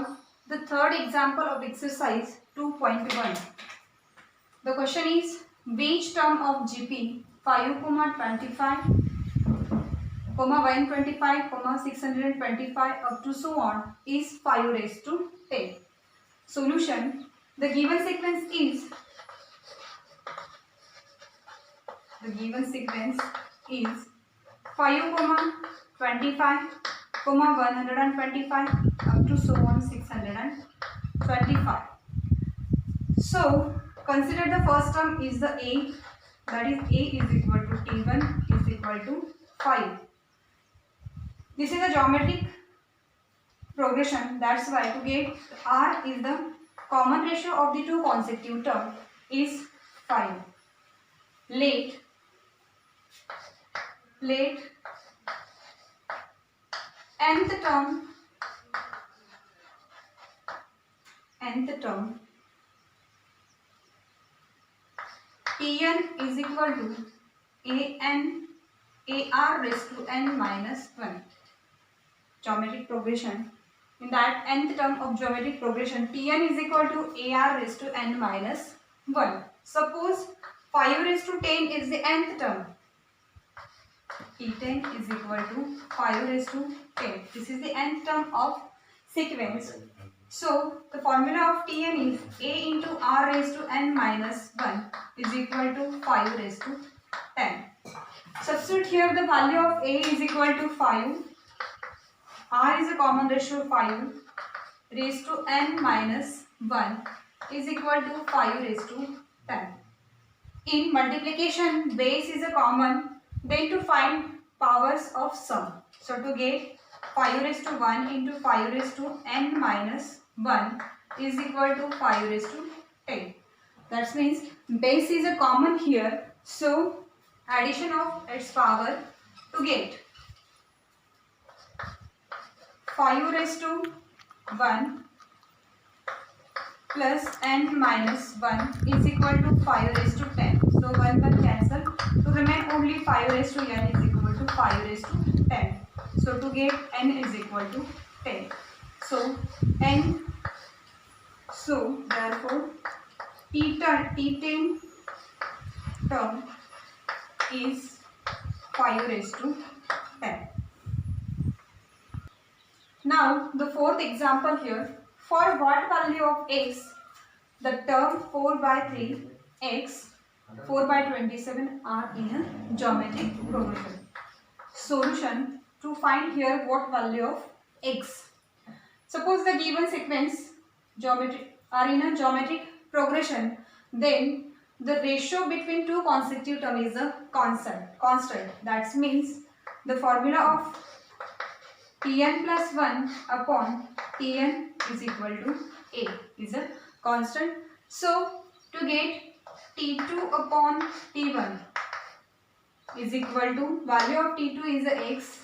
solve the third example of exercise 2.1. The question is, which term of GP 5, 25, 125, 625 up to so on is 5 raised to 10. Solution. The given sequence is 5, 25, 125 up to so on 625. So consider the first term is the A, that is A is equal to T1 is equal to 5. This is a geometric progression, that's why to get R is the common ratio of the two consecutive terms is 5. Let nth term Tn is equal to AR raised to n minus 1. Geometric progression. In that nth term of geometric progression, Tn is equal to AR raised to n minus 1. Suppose 5 raised to 10 is the nth term. T10 is equal to 5 raised to 10. This is the nth term of sequence. So the formula of Tn is A into R raised to n minus 1 is equal to 5 raised to 10. Substitute here the value of A is equal to 5. R is a common ratio 5 raised to n minus 1 is equal to 5 raised to 10. In multiplication, base is a common, then to find powers of sum. So to get 5 raised to 1 into 5 raised to n minus 1 is equal to 5 raised to 10. That means base is a common here. So addition of its power to get 5 raised to 1 plus n minus 1 is equal to 5 raised to 10. So 1 cancel. To remain only 5 raised to n is equal to 5 raised to 10. So to get n is equal to 10. So therefore T10 term is 5 raised to 10. Now the fourth example here. For what value of x the term 4 by 3 x 4 by 27 are in a geometric progression. Solution. To find here what value of x. Suppose the given sequence are in a geometric progression, then the ratio between two consecutive terms is a constant. That means the formula of Tn plus 1 upon Tn is equal to A is a constant. So to get T2 upon T1 is equal to value of T2 is a x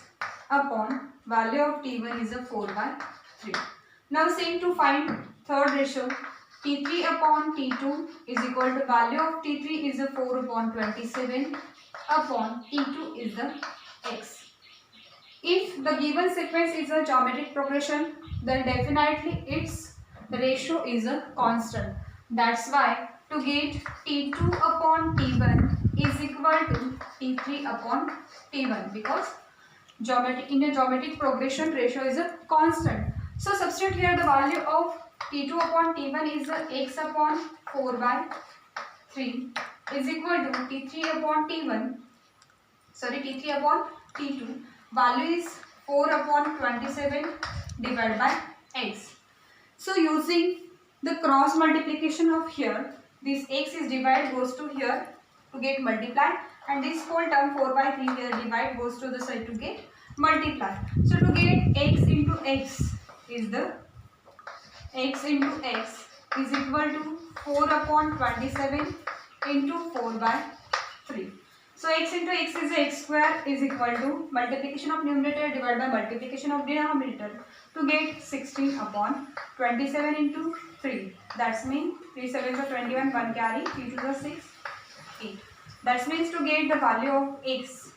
upon value of T1 is a 4 by 3. Now same to find third ratio. T3 upon T2 is equal to value of T3 is a 4 upon 27 upon T2 is the x. If the given sequence is a geometric progression, then definitely its ratio is a constant. That's why to get T2 upon T1 is equal to T3 upon T1, because in a geometric progression ratio is a constant. So substitute here the value of T2 upon T1 is a x upon 4 by 3 is equal to T3 upon T2. Value is 4 upon 27 divided by x. So using the cross multiplication of here, this x is divided goes to here to get multiplied, and this whole term 4 by 3 here divide goes to the side to get multiplied. So to get x into x is equal to 4 upon 27 into 4 by 3. So x into x is x square is equal to multiplication of numerator divided by multiplication of denominator to get 16 upon 27 into 3. That means 3 7s are 21, 1 carry, 3 2s are 6, 8. That means to get the value of x,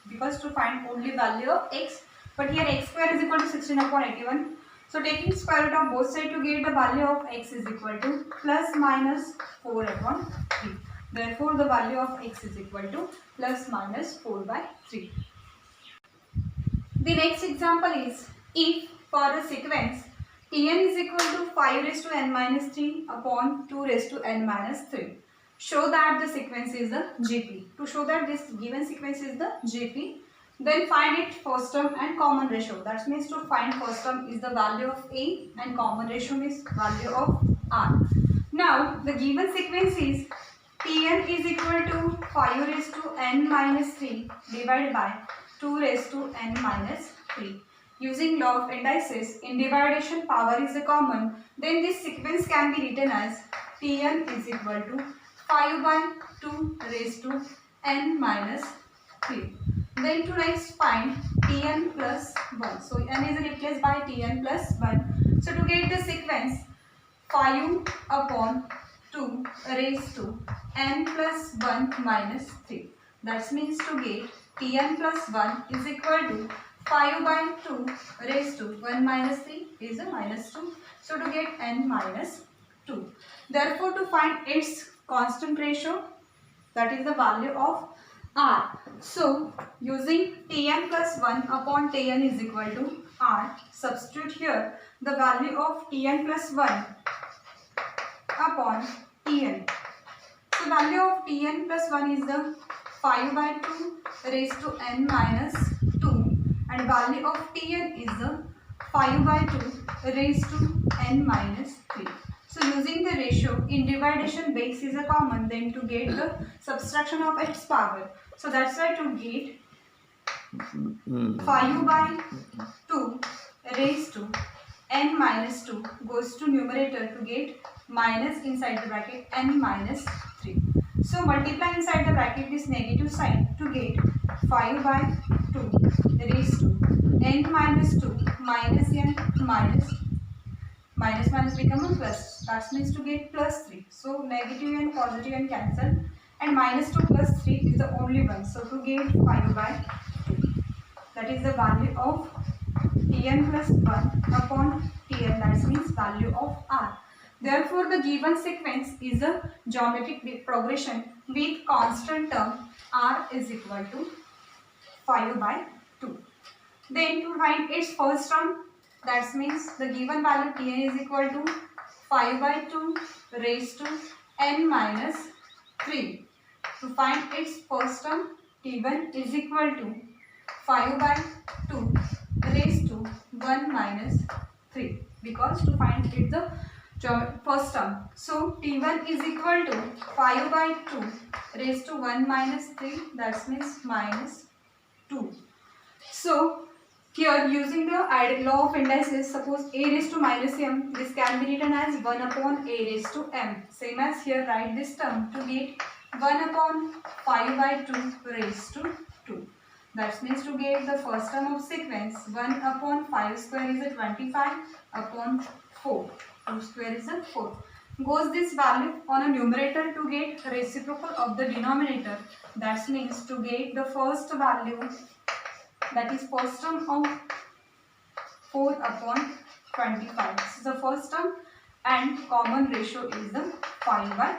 because to find only value of x, but here x square is equal to 16 upon 81. So taking square root of both sides to get the value of x is equal to plus minus 4 upon 3. Therefore, the value of x is equal to plus minus 4 by 3. The next example is if for the sequence Tn is equal to 5 raised to n minus 3 upon 2 raised to n minus 3. Show that the sequence is the GP. To show that this given sequence is the GP, then find its first term and common ratio. That means to find first term is the value of A and common ratio is value of R. Now the given sequence is Tn is equal to 5 raised to n minus 3 divided by 2 raised to n minus 3. Using law of indices, in dividation power is a common, then this sequence can be written as Tn is equal to 5 by 2 raised to n minus 3. Then to next find Tn plus 1. So n is replaced by Tn plus 1. So to get the sequence 5 upon 2 raised to n plus 1 minus 3. That means to get Tn plus 1 is equal to 5 by 2 raised to 1 minus 3 is a minus 2. So to get n minus 2. Therefore to find its constant ratio, that is the value of R. So using Tn plus 1 upon Tn is equal to R, substitute here the value of Tn plus 1 upon Tn. So value of Tn plus 1 is the 5 by 2 raised to n minus 2 and value of Tn is the 5 by 2 raised to n minus 3. So using the ratio in division base is a common, then to get the subtraction of its power. So that's why to get 5 by 2 raised to n minus 2 goes to numerator to get minus inside the bracket n minus 3. So multiply inside the bracket this negative sign to get 5 by 2 raised to n minus 2 minus n minus become a plus. That means to get plus 3. So negative and positive and cancel and minus 2 plus 3 is the only one. So to get 5 by 2. That is the value of Tn plus 1 upon Tn, that means value of R. Therefore, the given sequence is a geometric progression with constant term R is equal to 5 by 2. Then to find its first term, that means the given value Tn is equal to 5 by 2 raised to n minus 3. To find its first term, T1 is equal to 5 by 2 raised to 1 minus 3, because to find it the first term. So T1 is equal to 5 by 2 raised to 1 minus 3, that means minus 2. So here using the law of indices, suppose a raised to minus m, this can be written as 1 upon a raised to m. Same as here, write this term to get 1 upon 5 by 2 raised to 2. That means to get the first term of sequence 1 upon 5 square is a 25 upon 4. 2 square is a 4. Goes this value on a numerator to get reciprocal of the denominator. That means to get the first value, that is first term of 4 upon 25. This is the first term and common ratio is the 5 by